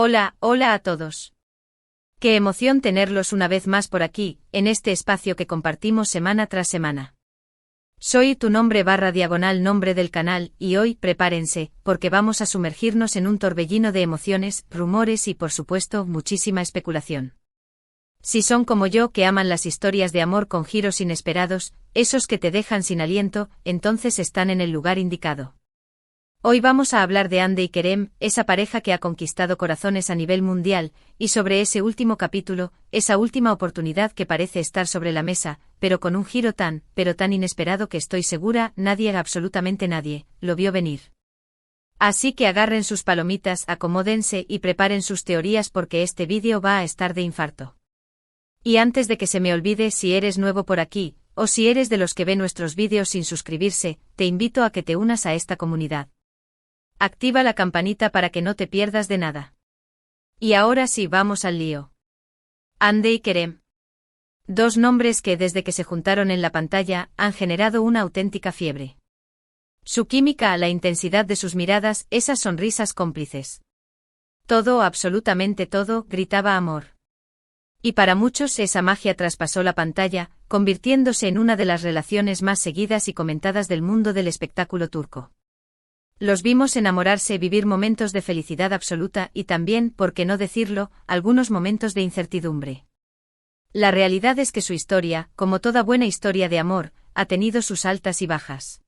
Hola, hola a todos. Qué emoción tenerlos una vez más por aquí, en este espacio que compartimos semana tras semana. Soy tu nombre del canal y hoy prepárense, porque vamos a sumergirnos en un torbellino de emociones, rumores y por supuesto muchísima especulación. Si son como yo que aman las historias de amor con giros inesperados, esos que te dejan sin aliento, entonces están en el lugar indicado. Hoy vamos a hablar de Hande y Kerem, esa pareja que ha conquistado corazones a nivel mundial, y sobre ese último capítulo, esa última oportunidad que parece estar sobre la mesa, pero con un giro tan inesperado que estoy segura nadie, absolutamente nadie, lo vio venir. Así que agarren sus palomitas, acomódense y preparen sus teorías porque este vídeo va a estar de infarto. Y antes de que se me olvide, si eres nuevo por aquí, o si eres de los que ve nuestros vídeos sin suscribirse, te invito a que te unas a esta comunidad. Activa la campanita para que no te pierdas de nada. Y ahora sí, vamos al lío. Hande y Kerem. Dos nombres que desde que se juntaron en la pantalla han generado una auténtica fiebre. Su química, la intensidad de sus miradas, esas sonrisas cómplices. Todo, absolutamente todo, gritaba amor. Y para muchos esa magia traspasó la pantalla, convirtiéndose en una de las relaciones más seguidas y comentadas del mundo del espectáculo turco. Los vimos enamorarse, vivir momentos de felicidad absoluta y también, por qué no decirlo, algunos momentos de incertidumbre. La realidad es que su historia, como toda buena historia de amor, ha tenido sus altas y bajas.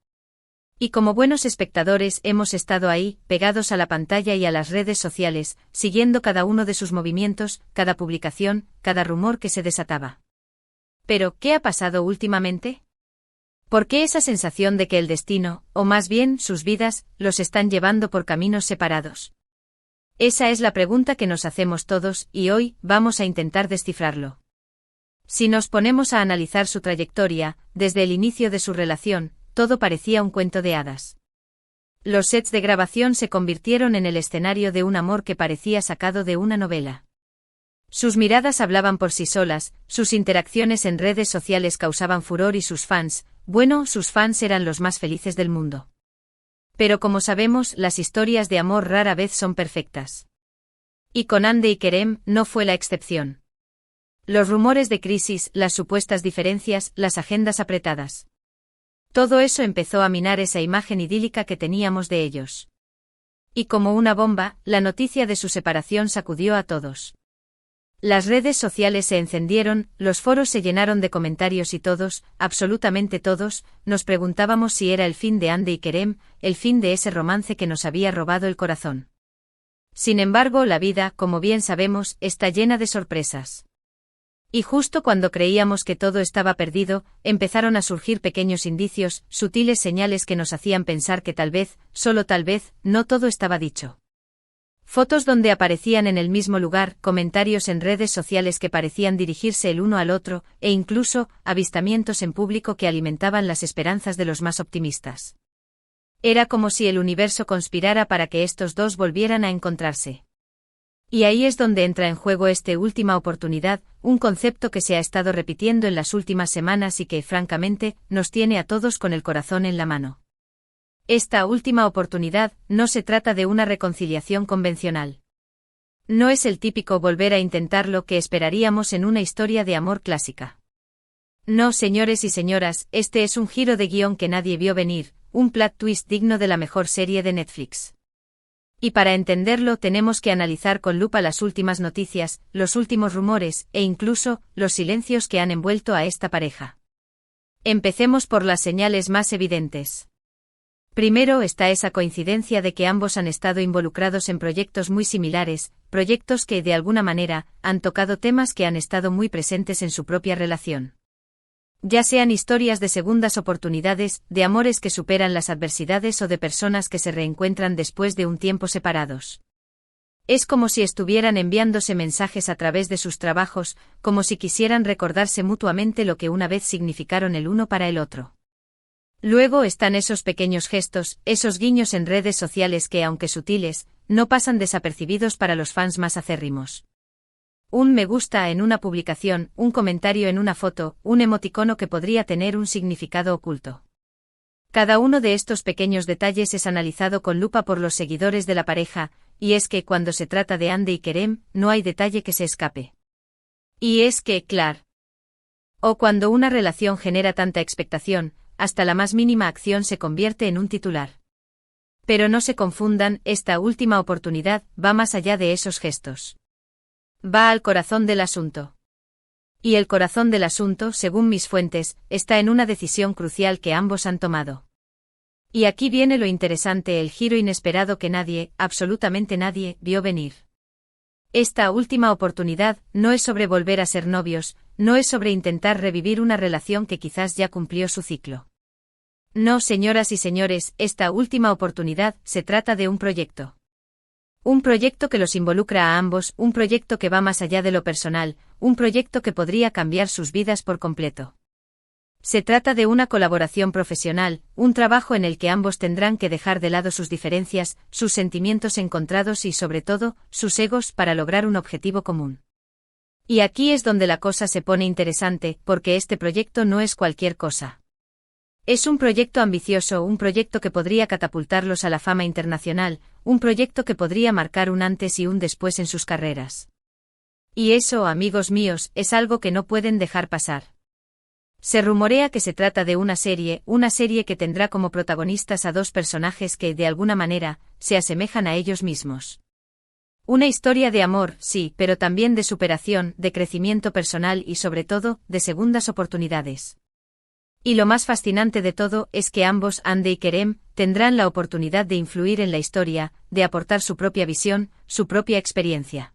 Y como buenos espectadores hemos estado ahí, pegados a la pantalla y a las redes sociales, siguiendo cada uno de sus movimientos, cada publicación, cada rumor que se desataba. Pero, ¿qué ha pasado últimamente? ¿Por qué esa sensación de que el destino, o más bien sus vidas, los están llevando por caminos separados? Esa es la pregunta que nos hacemos todos, y hoy vamos a intentar descifrarlo. Si nos ponemos a analizar su trayectoria, desde el inicio de su relación, todo parecía un cuento de hadas. Los sets de grabación se convirtieron en el escenario de un amor que parecía sacado de una novela. Sus miradas hablaban por sí solas, sus interacciones en redes sociales causaban furor y sus fans eran los más felices del mundo. Pero como sabemos, las historias de amor rara vez son perfectas. Y con Hande y Kerem no fue la excepción. Los rumores de crisis, las supuestas diferencias, las agendas apretadas. Todo eso empezó a minar esa imagen idílica que teníamos de ellos. Y como una bomba, la noticia de su separación sacudió a todos. Las redes sociales se encendieron, los foros se llenaron de comentarios y todos, absolutamente todos, nos preguntábamos si era el fin de Hande y Kerem, el fin de ese romance que nos había robado el corazón. Sin embargo, la vida, como bien sabemos, está llena de sorpresas. Y justo cuando creíamos que todo estaba perdido, empezaron a surgir pequeños indicios, sutiles señales que nos hacían pensar que tal vez, solo tal vez, no todo estaba dicho. Fotos donde aparecían en el mismo lugar, comentarios en redes sociales que parecían dirigirse el uno al otro, e incluso, avistamientos en público que alimentaban las esperanzas de los más optimistas. Era como si el universo conspirara para que estos dos volvieran a encontrarse. Y ahí es donde entra en juego esta última oportunidad, un concepto que se ha estado repitiendo en las últimas semanas y que, francamente, nos tiene a todos con el corazón en la mano. Esta última oportunidad no se trata de una reconciliación convencional. No es el típico volver a intentarlo que esperaríamos en una historia de amor clásica. No, señores y señoras, este es un giro de guión que nadie vio venir, un plot twist digno de la mejor serie de Netflix. Y para entenderlo tenemos que analizar con lupa las últimas noticias, los últimos rumores, e incluso, los silencios que han envuelto a esta pareja. Empecemos por las señales más evidentes. Primero está esa coincidencia de que ambos han estado involucrados en proyectos muy similares, proyectos que, de alguna manera, han tocado temas que han estado muy presentes en su propia relación. Ya sean historias de segundas oportunidades, de amores que superan las adversidades o de personas que se reencuentran después de un tiempo separados. Es como si estuvieran enviándose mensajes a través de sus trabajos, como si quisieran recordarse mutuamente lo que una vez significaron el uno para el otro. Luego están esos pequeños gestos, esos guiños en redes sociales que, aunque sutiles, no pasan desapercibidos para los fans más acérrimos. Un me gusta en una publicación, un comentario en una foto, un emoticono que podría tener un significado oculto. Cada uno de estos pequeños detalles es analizado con lupa por los seguidores de la pareja, y es que cuando se trata de Hande y Kerem, no hay detalle que se escape. Y es que, claro. O cuando una relación genera tanta expectación, hasta la más mínima acción se convierte en un titular. Pero no se confundan, esta última oportunidad va más allá de esos gestos. Va al corazón del asunto. Y el corazón del asunto, según mis fuentes, está en una decisión crucial que ambos han tomado. Y aquí viene lo interesante, el giro inesperado que nadie, absolutamente nadie, vio venir. Esta última oportunidad no es sobre volver a ser novios, no es sobre intentar revivir una relación que quizás ya cumplió su ciclo. No, señoras y señores, esta última oportunidad se trata de un proyecto. Un proyecto que los involucra a ambos, un proyecto que va más allá de lo personal, un proyecto que podría cambiar sus vidas por completo. Se trata de una colaboración profesional, un trabajo en el que ambos tendrán que dejar de lado sus diferencias, sus sentimientos encontrados y sobre todo, sus egos para lograr un objetivo común. Y aquí es donde la cosa se pone interesante, porque este proyecto no es cualquier cosa. Es un proyecto ambicioso, un proyecto que podría catapultarlos a la fama internacional, un proyecto que podría marcar un antes y un después en sus carreras. Y eso, amigos míos, es algo que no pueden dejar pasar. Se rumorea que se trata de una serie que tendrá como protagonistas a dos personajes que, de alguna manera, se asemejan a ellos mismos. Una historia de amor, sí, pero también de superación, de crecimiento personal y sobre todo, de segundas oportunidades. Y lo más fascinante de todo es que ambos, Hande y Kerem, tendrán la oportunidad de influir en la historia, de aportar su propia visión, su propia experiencia.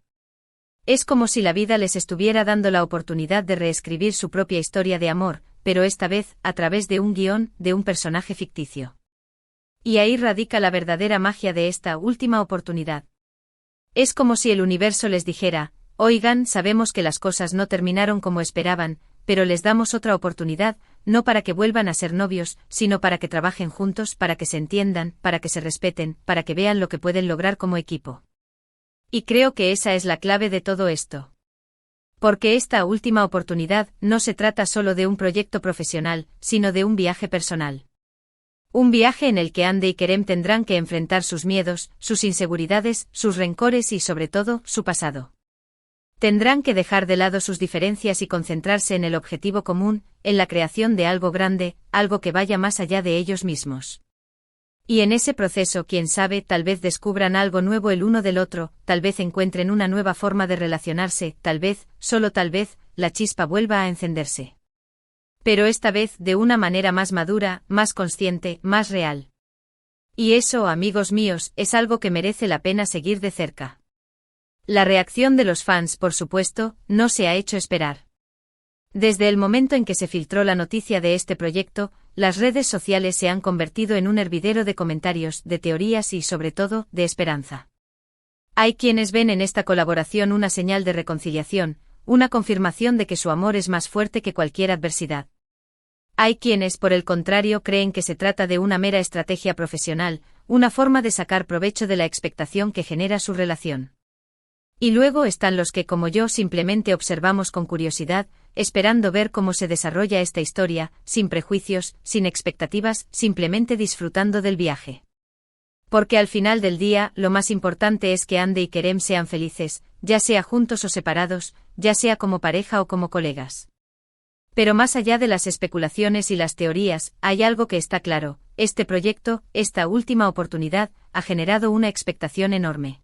Es como si la vida les estuviera dando la oportunidad de reescribir su propia historia de amor, pero esta vez, a través de un guión, de un personaje ficticio. Y ahí radica la verdadera magia de esta última oportunidad. Es como si el universo les dijera, oigan, sabemos que las cosas no terminaron como esperaban, pero les damos otra oportunidad, no para que vuelvan a ser novios, sino para que trabajen juntos, para que se entiendan, para que se respeten, para que vean lo que pueden lograr como equipo. Y creo que esa es la clave de todo esto. Porque esta última oportunidad no se trata solo de un proyecto profesional, sino de un viaje personal. Un viaje en el que Hande y Kerem tendrán que enfrentar sus miedos, sus inseguridades, sus rencores y sobre todo, su pasado. Tendrán que dejar de lado sus diferencias y concentrarse en el objetivo común, en la creación de algo grande, algo que vaya más allá de ellos mismos. Y en ese proceso, quién sabe, tal vez descubran algo nuevo el uno del otro, tal vez encuentren una nueva forma de relacionarse, tal vez, solo tal vez, la chispa vuelva a encenderse. Pero esta vez de una manera más madura, más consciente, más real. Y eso, amigos míos, es algo que merece la pena seguir de cerca. La reacción de los fans, por supuesto, no se ha hecho esperar. Desde el momento en que se filtró la noticia de este proyecto, las redes sociales se han convertido en un hervidero de comentarios, de teorías y, sobre todo, de esperanza. Hay quienes ven en esta colaboración una señal de reconciliación, una confirmación de que su amor es más fuerte que cualquier adversidad. Hay quienes, por el contrario, creen que se trata de una mera estrategia profesional, una forma de sacar provecho de la expectación que genera su relación. Y luego están los que, como yo, simplemente observamos con curiosidad, esperando ver cómo se desarrolla esta historia, sin prejuicios, sin expectativas, simplemente disfrutando del viaje. Porque al final del día, lo más importante es que Hande y Kerem sean felices, ya sea juntos o separados, ya sea como pareja o como colegas. Pero más allá de las especulaciones y las teorías, hay algo que está claro, este proyecto, esta última oportunidad, ha generado una expectación enorme.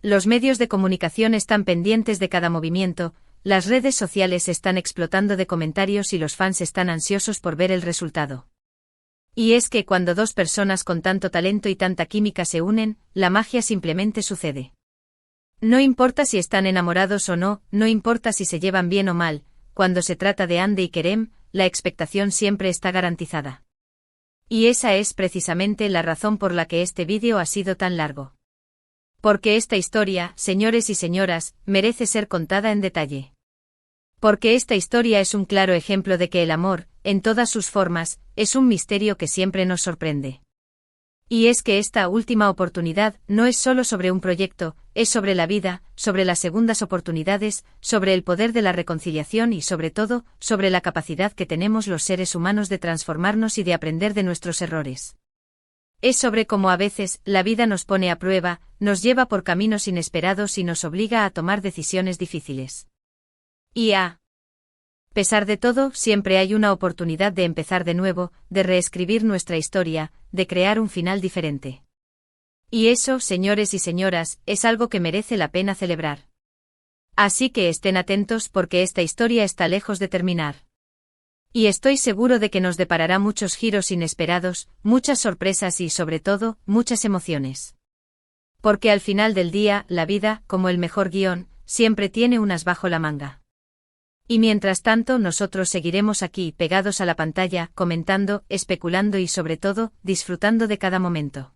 Los medios de comunicación están pendientes de cada movimiento, las redes sociales están explotando de comentarios y los fans están ansiosos por ver el resultado. Y es que cuando dos personas con tanto talento y tanta química se unen, la magia simplemente sucede. No importa si están enamorados o no, no importa si se llevan bien o mal, cuando se trata de Hande y Kerem, la expectación siempre está garantizada. Y esa es precisamente la razón por la que este vídeo ha sido tan largo. Porque esta historia, señores y señoras, merece ser contada en detalle. Porque esta historia es un claro ejemplo de que el amor, en todas sus formas, es un misterio que siempre nos sorprende. Y es que esta última oportunidad no es solo sobre un proyecto, es sobre la vida, sobre las segundas oportunidades, sobre el poder de la reconciliación y sobre todo, sobre la capacidad que tenemos los seres humanos de transformarnos y de aprender de nuestros errores. Es sobre cómo a veces la vida nos pone a prueba, nos lleva por caminos inesperados y nos obliga a tomar decisiones difíciles. Y a pesar de todo, siempre hay una oportunidad de empezar de nuevo, de reescribir nuestra historia, de crear un final diferente. Y eso, señores y señoras, es algo que merece la pena celebrar. Así que estén atentos porque esta historia está lejos de terminar. Y estoy seguro de que nos deparará muchos giros inesperados, muchas sorpresas y, sobre todo, muchas emociones. Porque al final del día, la vida, como el mejor guión, siempre tiene un as bajo la manga. Y mientras tanto nosotros seguiremos aquí, pegados a la pantalla, comentando, especulando y sobre todo, disfrutando de cada momento.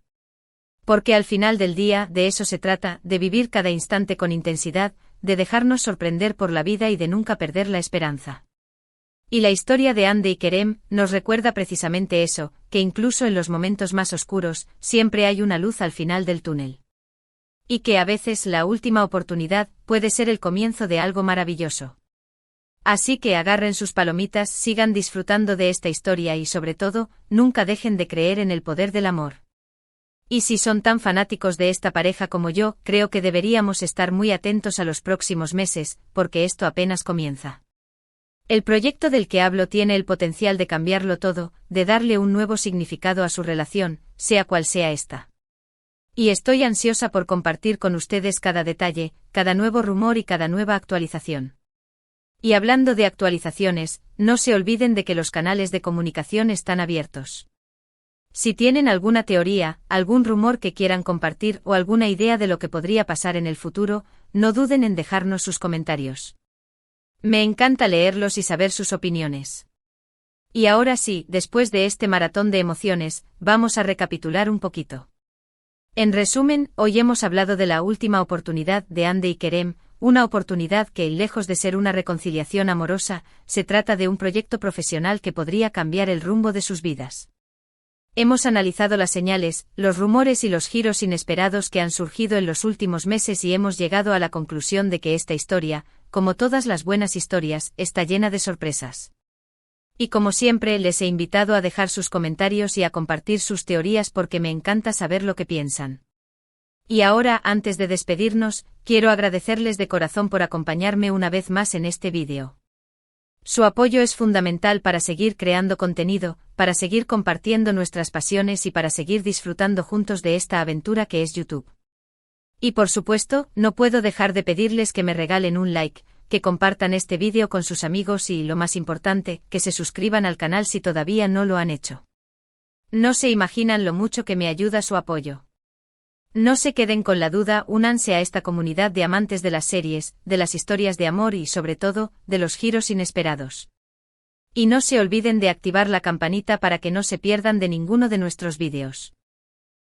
Porque al final del día, de eso se trata, de vivir cada instante con intensidad, de dejarnos sorprender por la vida y de nunca perder la esperanza. Y la historia de Hande y Kerem nos recuerda precisamente eso, que incluso en los momentos más oscuros, siempre hay una luz al final del túnel. Y que a veces la última oportunidad puede ser el comienzo de algo maravilloso. Así que agarren sus palomitas, sigan disfrutando de esta historia y sobre todo, nunca dejen de creer en el poder del amor. Y si son tan fanáticos de esta pareja como yo, creo que deberíamos estar muy atentos a los próximos meses, porque esto apenas comienza. El proyecto del que hablo tiene el potencial de cambiarlo todo, de darle un nuevo significado a su relación, sea cual sea esta. Y estoy ansiosa por compartir con ustedes cada detalle, cada nuevo rumor y cada nueva actualización. Y hablando de actualizaciones, no se olviden de que los canales de comunicación están abiertos. Si tienen alguna teoría, algún rumor que quieran compartir o alguna idea de lo que podría pasar en el futuro, no duden en dejarnos sus comentarios. Me encanta leerlos y saber sus opiniones. Y ahora sí, después de este maratón de emociones, vamos a recapitular un poquito. En resumen, hoy hemos hablado de la última oportunidad de Hande y Kerem, una oportunidad que, lejos de ser una reconciliación amorosa, se trata de un proyecto profesional que podría cambiar el rumbo de sus vidas. Hemos analizado las señales, los rumores y los giros inesperados que han surgido en los últimos meses y hemos llegado a la conclusión de que esta historia, como todas las buenas historias, está llena de sorpresas. Y como siempre, les he invitado a dejar sus comentarios y a compartir sus teorías porque me encanta saber lo que piensan. Y ahora, antes de despedirnos, quiero agradecerles de corazón por acompañarme una vez más en este vídeo. Su apoyo es fundamental para seguir creando contenido, para seguir compartiendo nuestras pasiones y para seguir disfrutando juntos de esta aventura que es YouTube. Y por supuesto, no puedo dejar de pedirles que me regalen un like, que compartan este vídeo con sus amigos y, lo más importante, que se suscriban al canal si todavía no lo han hecho. No se imaginan lo mucho que me ayuda su apoyo. No se queden con la duda, únanse a esta comunidad de amantes de las series, de las historias de amor y, sobre todo, de los giros inesperados. Y no se olviden de activar la campanita para que no se pierdan de ninguno de nuestros vídeos.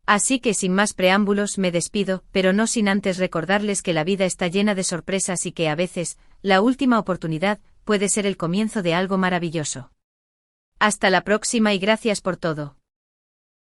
Así que sin más preámbulos me despido, pero no sin antes recordarles que la vida está llena de sorpresas y que a veces, la última oportunidad, puede ser el comienzo de algo maravilloso. Hasta la próxima y gracias por todo.